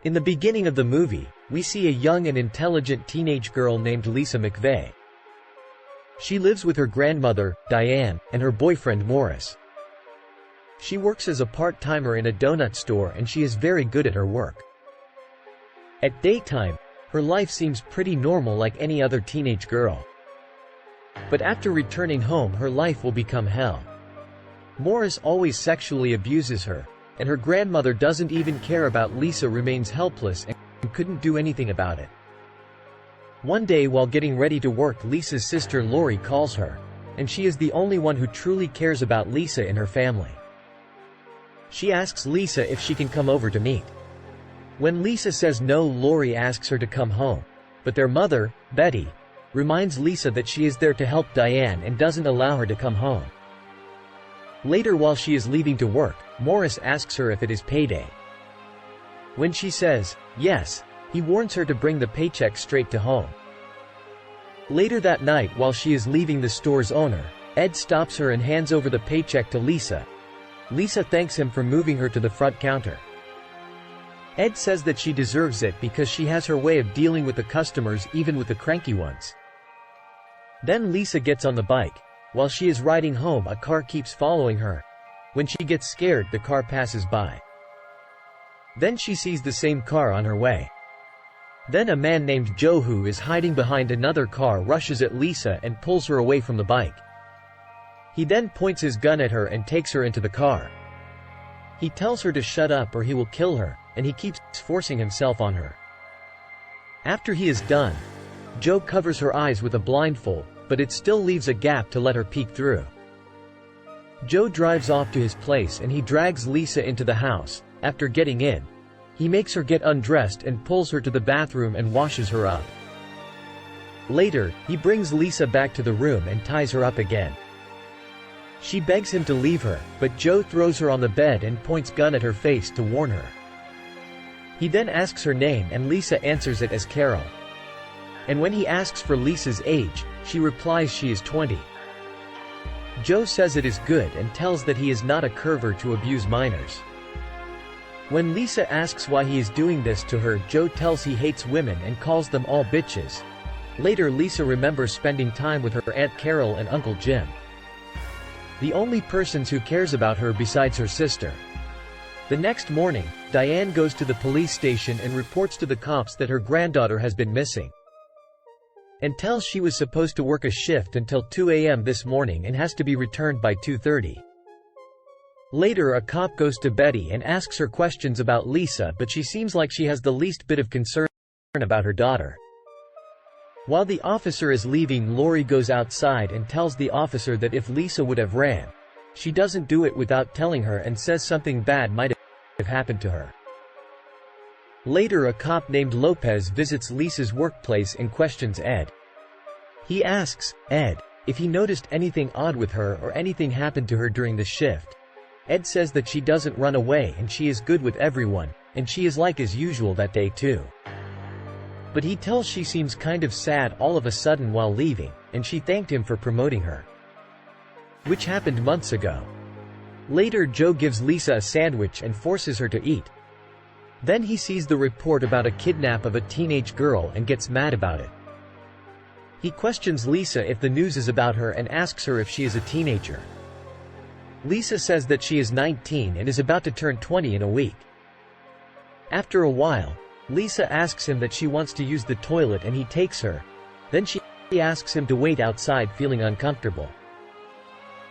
In the beginning of the movie, we see a young and intelligent teenage girl named Lisa McVeigh. She lives with her grandmother, Diane, and her boyfriend Morris. She works as a part-timer in a donut store and she is very good at her work. At daytime, her life seems pretty normal like any other teenage girl. But after returning home, her life will become hell. Morris always sexually abuses her, and her grandmother doesn't even care about Lisa remains helpless and couldn't do anything about it. One day while getting ready to work, Lisa's sister Lori calls her, and she is the only one who truly cares about Lisa in her family. She asks Lisa if she can come over to meet. When Lisa says no, Lori asks her to come home, but their mother, Betty, reminds Lisa that she is there to help Diane and doesn't allow her to come home. Later, while she is leaving to work, Morris asks her if it is payday. When she says yes, he warns her to bring the paycheck straight to home. Later that night, while she is leaving, the store's owner, Ed, stops her and hands over the paycheck to Lisa. Lisa thanks him for moving her to the front counter. Ed says that she deserves it because she has her way of dealing with the customers, even with the cranky ones. Then Lisa gets on the bike. While she is riding home, a car keeps following her. When she gets scared, the car passes by. Then she sees the same car on her way. Then a man named Joe, who is hiding behind another car, rushes at Lisa and pulls her away from the bike. He then points his gun at her and takes her into the car. He tells her to shut up or he will kill her, and he keeps forcing himself on her. After he is done, Joe covers her eyes with a blindfold, but it still leaves a gap to let her peek through. Joe drives off to his place and he drags Lisa into the house. After getting in, he makes her get undressed and pulls her to the bathroom and washes her up. Later, he brings Lisa back to the room and ties her up again. She begs him to leave her, but Joe throws her on the bed and points gun at her face to warn her. He then asks her name and Lisa answers it as Carol. And when he asks for Lisa's age, she replies she is 20. Joe says it is good and tells that he is not a curver to abuse minors. When Lisa asks why he is doing this to her, Joe tells he hates women and calls them all bitches. Later, Lisa remembers spending time with her Aunt Carol and Uncle Jim, the only persons who cares about her besides her sister. The next morning, Diane goes to the police station and reports to the cops that her granddaughter has been missing, and tells she was supposed to work a shift until 2 a.m. this morning and has to be returned by 2:30. Later, a cop goes to Betty and asks her questions about Lisa, but she seems like she has the least bit of concern about her daughter. While the officer is leaving, Lori goes outside and tells the officer that if Lisa would have ran, she doesn't do it without telling her, and says something bad might have happened to her. Later, a cop named Lopez visits Lisa's workplace and questions Ed. He asks Ed if he noticed anything odd with her or anything happened to her during the shift. Ed says that she doesn't run away and she is good with everyone, and she is like as usual that day too. But he tells she seems kind of sad all of a sudden while leaving, and she thanked him for promoting her, which happened months ago. Later, Joe gives Lisa a sandwich and forces her to eat. Then he sees the report about a kidnap of a teenage girl and gets mad about it. He questions Lisa if the news is about her and asks her if she is a teenager. Lisa says that she is 19 and is about to turn 20 in a week. After a while, Lisa asks him that she wants to use the toilet and he takes her. Then she asks him to wait outside, feeling uncomfortable.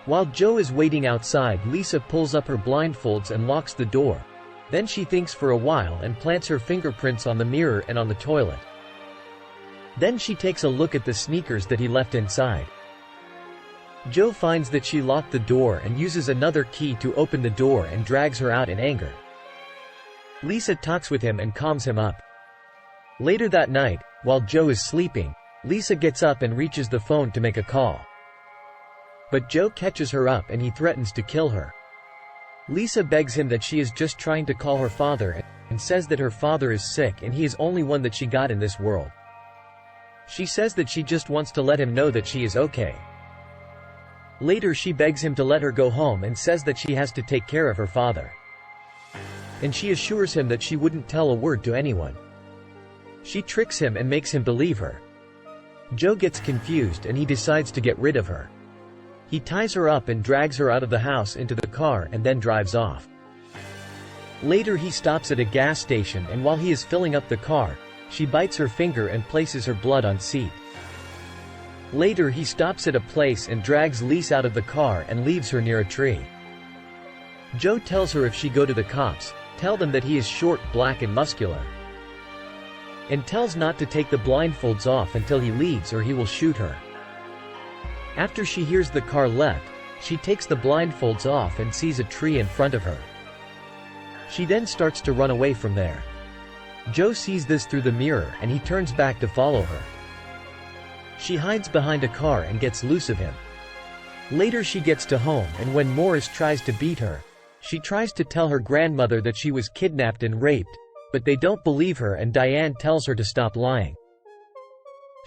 While Joe is waiting outside, Lisa pulls up her blindfolds and locks the door. Then she thinks for a while and plants her fingerprints on the mirror and on the toilet. Then she takes a look at the sneakers that he left inside. Joe finds that she locked the door and uses another key to open the door and drags her out in anger. Lisa talks with him and calms him up. Later that night, while Joe is sleeping, Lisa gets up and reaches the phone to make a call. But Joe catches her up and he threatens to kill her. Lisa begs him that she is just trying to call her father and says that her father is sick and he is only one that she got in this world. She says that she just wants to let him know that she is okay. Later, she begs him to let her go home and says that she has to take care of her father. and she assures him that she wouldn't tell a word to anyone. She tricks him and makes him believe her. Joe gets confused and he decides to get rid of her. He ties her up and drags her out of the house into the car and then drives off. Later he stops at a gas station, and while he is filling up the car, she bites her finger and places her blood on seat. Later he stops at a place and drags Lisa out of the car and leaves her near a tree. Joe tells her if she go to the cops, tell them that he is short, black and muscular, and tells not to take the blindfolds off until he leaves or he will shoot her. After she hears the car left, she takes the blindfolds off and sees a tree in front of her. She then starts to run away from there. Joe sees this through the mirror and he turns back to follow her. She hides behind a car and gets loose of him. Later she gets to home, and when Morris tries to beat her, she tries to tell her grandmother that she was kidnapped and raped, but they don't believe her and Diane tells her to stop lying.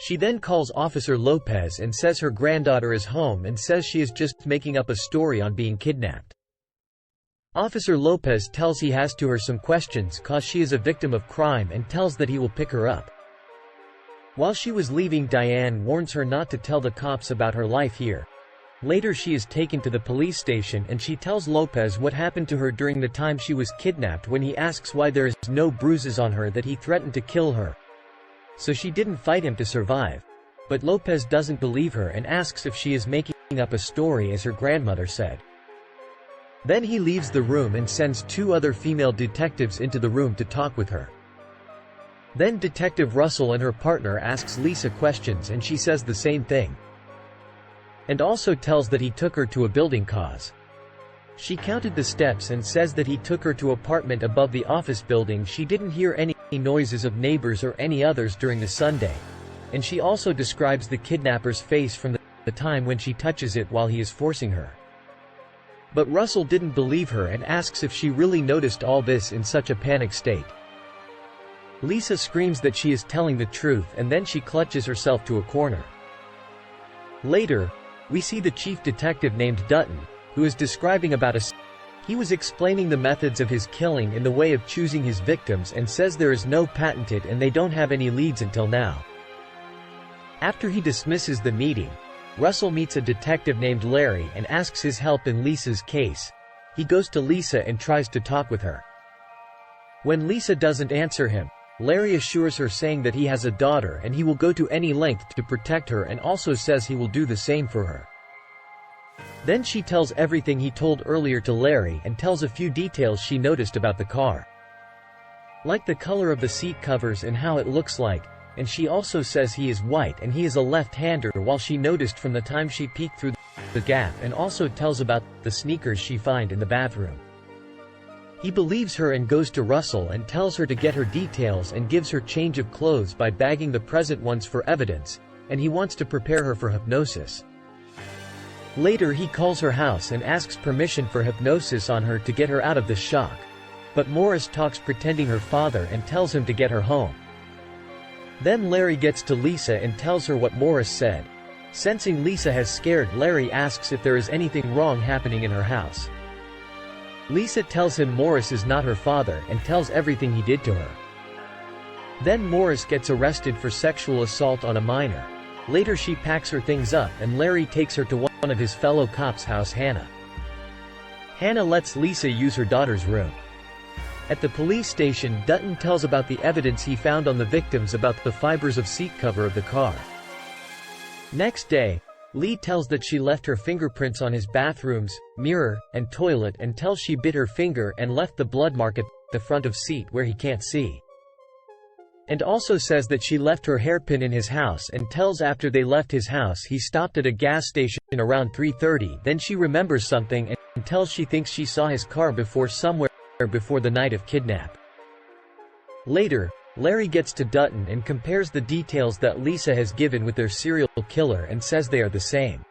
She then calls Officer Lopez and says her granddaughter is home and says she is just making up a story on being kidnapped. Officer Lopez tells he has to her some questions cause she is a victim of crime and tells that he will pick her up. While she was leaving, Diane warns her not to tell the cops about her life here. Later she is taken to the police station and she tells Lopez what happened to her during the time she was kidnapped. When he asks why there is no bruises on her, that he threatened to kill her, so she didn't fight him to survive. But Lopez doesn't believe her and asks if she is making up a story as her grandmother said. Then he leaves the room and sends 2 other female detectives into the room to talk with her. Then Detective Russell and her partner asks Lisa questions and she says the same thing, and also tells that he took her to a building cause. She counted the steps and says that he took her to an apartment above the office building. She didn't hear any noises of neighbors or any others during the Sunday, and she also describes the kidnapper's face from the time when she touches it while he is forcing her. But Russell didn't believe her and asks if she really noticed all this in such a panic state. Lisa screams that she is telling the truth and then she clutches herself to a corner. Later, we see the chief detective named Dutton, who is describing about he was explaining the methods of his killing in the way of choosing his victims and says there is no patented and they don't have any leads until now. After he dismisses the meeting, Russell meets a detective named Larry and asks his help in Lisa's case. He goes to Lisa and tries to talk with her. When Lisa doesn't answer him, Larry assures her, saying that he has a daughter and he will go to any length to protect her, and also says he will do the same for her. Then she tells everything he told earlier to Larry and tells a few details she noticed about the car, like the color of the seat covers and how it looks like, and she also says he is white and he is a left-hander, while she noticed from the time she peeked through the gap, and also tells about the sneakers she found in the bathroom. He believes her and goes to Russell and tells her to get her details and gives her change of clothes by bagging the present ones for evidence, and he wants to prepare her for hypnosis. Later he calls her house and asks permission for hypnosis on her to get her out of the shock. But Morris talks pretending her father and tells him to get her home. Then Larry gets to Lisa and tells her what Morris said. Sensing Lisa has scared, Larry asks if there is anything wrong happening in her house. Lisa tells him Morris is not her father and tells everything he did to her. Then Morris gets arrested for sexual assault on a minor. Later she packs her things up and Larry takes her to one of his fellow cops' house, Hannah. Hannah lets Lisa use her daughter's room. At the police station, Dutton tells about the evidence he found on the victims about the fibers of seat cover of the car. Next day, Lee tells that she left her fingerprints on his bathrooms, mirror, and toilet, and tells she bit her finger and left the blood mark at the front of seat where he can't see. And also says that she left her hairpin in his house, and tells after they left his house he stopped at a gas station around 3:30. Then she remembers something and tells she thinks she saw his car somewhere before the night of kidnap. Later, Larry gets to Dutton and compares the details that Lisa has given with their serial killer and says they are the same.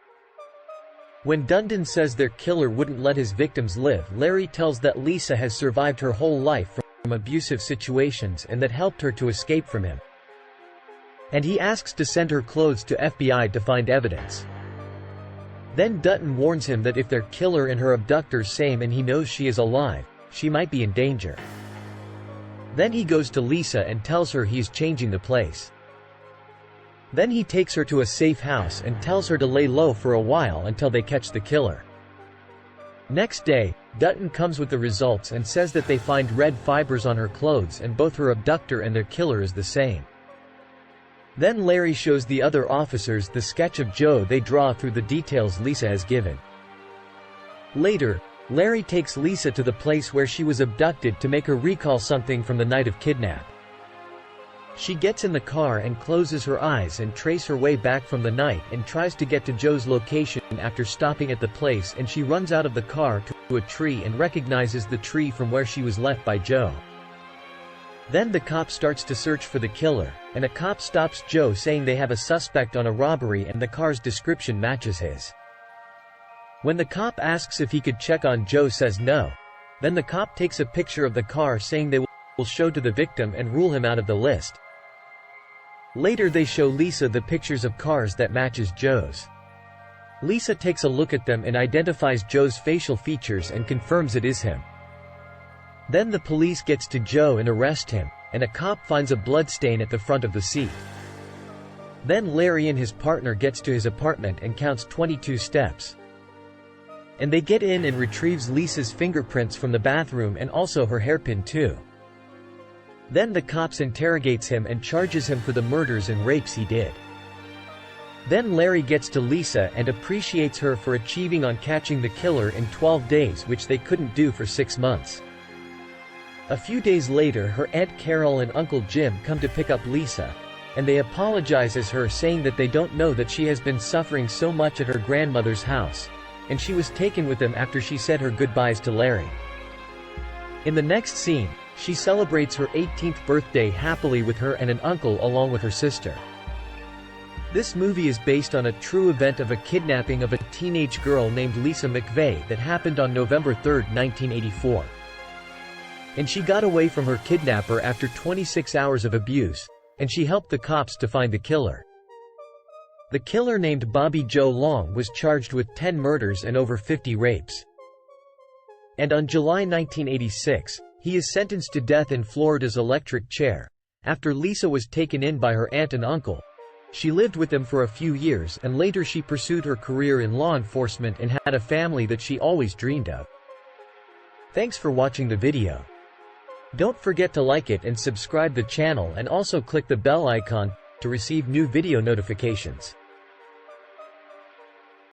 When Dutton says their killer wouldn't let his victims live, Larry tells that Lisa has survived her whole life from abusive situations and that helped her to escape from him. And he asks to send her clothes to FBI to find evidence. Then Dutton warns him that if their killer and her abductor same and he knows she is alive, she might be in danger. Then he goes to Lisa and tells her he's changing the place. Then he takes her to a safe house and tells her to lay low for a while until they catch the killer. Next day, Dutton comes with the results and says that they find red fibers on her clothes and both her abductor and their killer is the same. Then Larry shows the other officers the sketch of Joe they draw through the details Lisa has given. Later, Larry takes Lisa to the place where she was abducted to make her recall something from the night of Kidnap. She gets in the car and closes her eyes and traces her way back from the night and tries to get to Joe's location after stopping at the place, and she runs out of the car to a tree and recognizes the tree from where she was left by Joe. Then the cop starts to search for the killer, and a cop stops Joe saying they have a suspect on a robbery and the car's description matches his. When the cop asks if he could check on Joe, says no. Then the cop takes a picture of the car saying they will show to the victim and rule him out of the list. Later they show Lisa the pictures of cars that matches Joe's. Lisa takes a look at them and identifies Joe's facial features and confirms it is him. Then the police gets to Joe and arrest him, and a cop finds a blood stain at the front of the seat. Then Larry and his partner gets to his apartment and counts 22 steps. And they get in and retrieves Lisa's fingerprints from the bathroom and also her hairpin too. Then the cops interrogates him and charges him for the murders and rapes he did. Then Larry gets to Lisa and appreciates her for achieving on catching the killer in 12 days, which they couldn't do for 6 months. A few days later, her Aunt Carol and Uncle Jim come to pick up Lisa, and they apologizes her, saying that they don't know that she has been suffering so much at her grandmother's house, and she was taken with them after she said her goodbyes to Larry. In the next scene, she celebrates her 18th birthday happily with her and an uncle along with her sister. This movie is based on a true event of a kidnapping of a teenage girl named Lisa McVeigh that happened on November 3, 1984. And she got away from her kidnapper after 26 hours of abuse, and she helped the cops to find the killer. The killer, named Bobby Joe Long, was charged with 10 murders and over 50 rapes. And on July 1986, he is sentenced to death in Florida's electric chair, after Lisa was taken in by her aunt and uncle. She lived with them for a few years, and later she pursued her career in law enforcement and had a family that she always dreamed of. Thanks for watching the video. Don't forget to like it and subscribe the channel, and also click the bell icon to receive new video notifications.